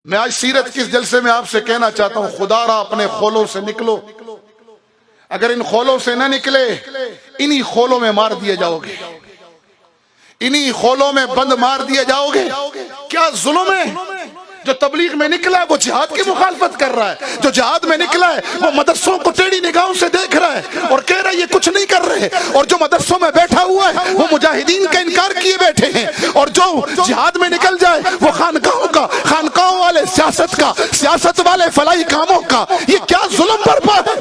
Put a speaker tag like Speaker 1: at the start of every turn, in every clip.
Speaker 1: میں آج سیرت کے اس جلسے میں آپ سے کہنا چاہتا ہوں، خدا را اپنے خولوں سے نکلو، اگر ان خولوں سے نہ نکلے انہی خولوں میں مار دیے جاؤ گے، انہی خولوں میں بند مار دیے جاؤ گے۔ کیا ظلم ہے؟ جو تبلیغ میں نکلا ہے وہ جہاد کی مخالفت کر رہا ہے، جو جہاد میں نکلا ہے وہ مدرسوں کو ٹیڑھی نگاہوں سے دیکھ رہا ہے اور کہہ رہا ہے یہ کچھ نہیں کر رہے، اور جو مدرسوں میں بیٹھا ہوا ہے وہ مجاہدین کا انکار کیے بیٹھے ہیں، اور جو جہاد میں نکل جائے وہ خانقاہوں والے سیاست والے فلاحی کاموں کا۔ یہ کیا ظلم برپا ہے؟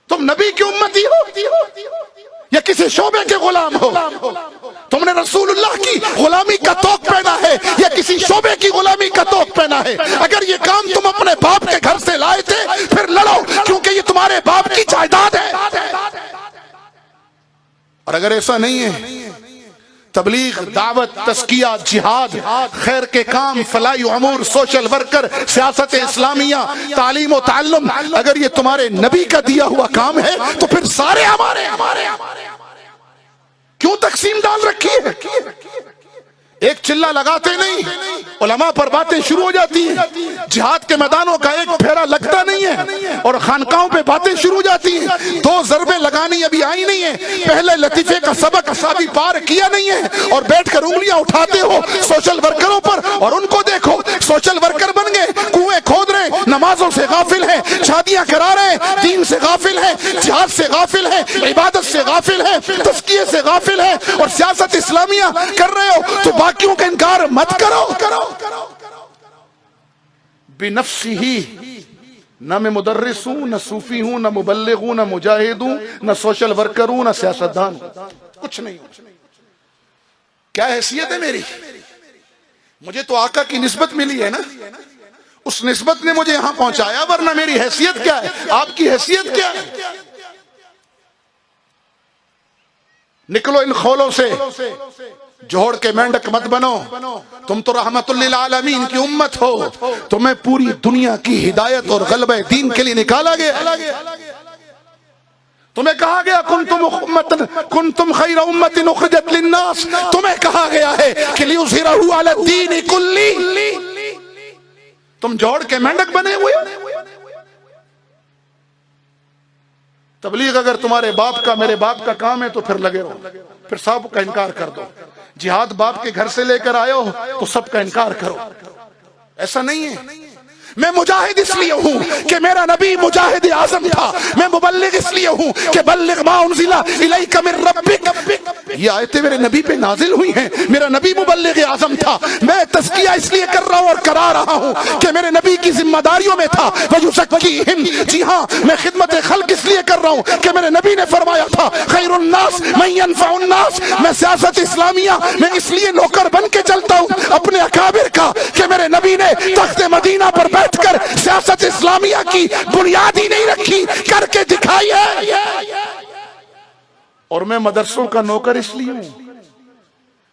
Speaker 1: تم نبی کی امتی ہو یا کسی شعبے کے غلام ہو؟ تم نے رسول اللہ کی غلامی کا توق پہنا ہے یا کسی شعبے کی غلامی کا توق پہنا ہے؟ اگر یہ کام تم اپنے باپ کے گھر سے لائے تھے پھر لڑو، کیونکہ یہ تمہارے باپ کی جائیداد ہے۔ اور اگر ایسا نہیں ہے، تبلیغ، دعوت، تزکیہ، جہاد، خیر کے کام، فلاحی امور، سوشل ورکر، سیاست اسلامیہ، تعلیم و تعلم، اگر یہ تمہارے نبی کا دیا ہوا کام ہے تو پھر سارے ہمارے کیوں تقسیم ڈال رکھی ہے؟ ایک چلہ لگاتے نہیں، علماء پر باتیں شروع ہو جاتی ہیں، جہاد کے میدانوں کا ایک پھیرا لگتا نہیں ہے اور خانقاہوں پہ باتیں شروع ہو جاتی ہیں۔ دو ضربیں لگانی ابھی آئی نہیں ہیں، پہلے لطیفے کا سبق ابھی پار کیا نہیں ہے اور بیٹھ کر انگلیاں اٹھاتے ہو سوشل ورکروں پر، اور ان کو دیکھو سوشل ورکر بن گئے، کنویں کھود رہے، نمازوں سے غافل ہیں، شادیاں کرا رہے ہیں، دین سے غافل ہیں، جہاد سے غافل ہیں، عبادت سے غافل ہیں، تزکیے سے غافل ہیں، اور سیاست اسلامیہ کر رہے ہو تو باقیوں کا انکار مت کرو۔ بنفسی، نہ میں مدرس ہوں، نہ صوفی ہوں، نہ مبلغ ہوں، نہ مجاہد ہوں، نہ سوشل ورکر ہوں، نہ سیاستدان ہوں، کچھ نہیں ہوں۔ کیا حیثیت ہے میری؟ مجھے تو آقا کی نسبت ملی ہے نا، اس نسبت نے مجھے یہاں پہنچایا، ورنہ میری حیثیت کیا ہے؟ آپ کی حیثیت کیا ہے؟ نکلو ان خولوں سے، جوڑ کے مینڈک مت بنو، تم تو رحمت للعالمین کی امت ہو، تمہیں پوری دنیا کی ہدایت اور غلبہ دین کے لیے نکالا گیا، تمہیں کہا گیا کنتم خیر امت اخرجت للناس، تمہیں کہا گیا ہے کہ لیظہرہ علی الدین کلہ، تم جوڑ کے مینڈک بنے ہوئے۔ تبلیغ اگر تمہارے باپ کا، میرے باپ کا کام ہے تو پھر لگے رہو، پھر سب کا انکار کر دو۔ جہاد باپ کے گھر سے لے کر آئے ہو تو سب کا انکار کرو، ایسا نہیں ہے۔ میں مجاہد اس لیے ہوں کہ میرا نبی مجاہد اعظم تھا، میں مبلغ اس لیے ہوں کہ بلغ ما انزل الیک من ربک، یہ آیتیں میرے نبی پہ نازل ہوئی ہیں، میرا نبی مبلغ اعظم تھا۔ میں تزکیہ اس لیے کر رہا ہوں اور کرا رہا ہوں کہ میرے نبی کی ذمہ داریوں میں تھا وَيُزَكِّيهِمْ، جی ہاں میں خدمت خلق اس لیے کر رہا ہوں کہ میرے نبی نے فرمایا تھا خیر الناس من ينفع الناس۔ میں سیاست اسلامیہ میں اس لیے نوکر بن کے چلتا ہوں اپنے اکابر کا کہ میرے نبی نے تخت مدینہ پر بیٹھ کر سیاست اسلامیہ کی بنیاد ہی نہیں رکھی، کر کے دکھائی ہے۔ اور میں مدرسوں کا نوکر اس لیے ہوں،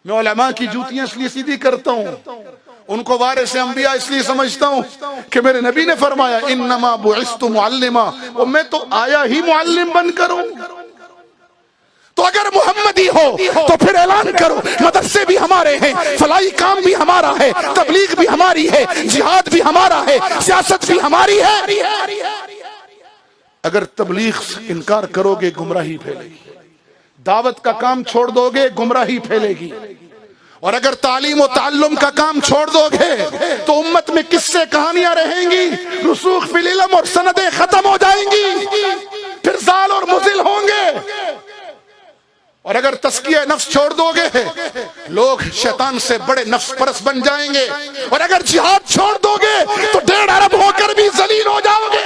Speaker 1: میں علماء کی جوتیاں اس لیے سیدھی کرتا ہوں، ان کو وارث انبیاء اس لیے سمجھتا ہوں کہ میرے نبی نے فرمایا انما بعثت معلما، اور میں تو آیا ہی معلم بن کر ہوں۔ تو اگر محمدی ہو تو پھر اعلان کرو مدرسے بھی ہمارے ہیں، فلاحی کام بھی ہمارا ہے، تبلیغ بھی ہماری ہے، جہاد بھی ہمارا ہے، سیاست بھی ہماری ہے۔ اگر تبلیغ سے انکار کرو گے گمراہی پھیلے گی، دعوت کا کام چھوڑ دو گے گمراہی پھیلے گی، اور اگر تعلیم و تعلم کا کام چھوڑ دو گے تو امت میں قصے کہانیاں رہیں گی، رسوخ فی العلم اور سندیں ختم ہو جائیں گی، پھر زال اور مزل ہوں گے۔ اور اگر تزکیہ نفس چھوڑ دو گے لوگ شیطان سے بڑے نفس پرست بن جائیں گے، اور اگر جہاد چھوڑ دو گے تو 1.5 ارب ہو کر بھی ذلیل ہو جاؤ گے،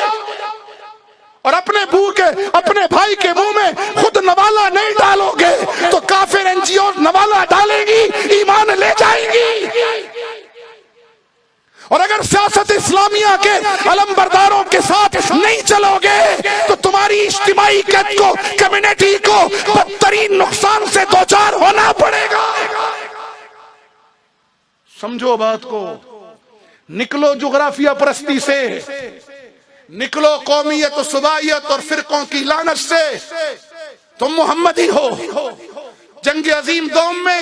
Speaker 1: اور اپنے بھائی کے منہ میں خود نوالا نہیں ڈالو گے تو کافر این جی او نوالا ڈالیں گی، ایمان لے جائیں گی۔ اور اگر سیاست اسلامیہ کے علم برداروں کے ساتھ نہیں چلو گے تو تمہاری اجتماعی قد کو، کمیونٹی کو بدترین نقصان سے دوچار ہونا پڑے گا۔ سمجھو بات کو، نکلو جغرافیہ پرستی سے، نکلو قومیت و صوبائیت اور فرقوں کی لعنت سے، تم محمدی ہو۔ جنگ عظیم دوم میں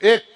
Speaker 1: 1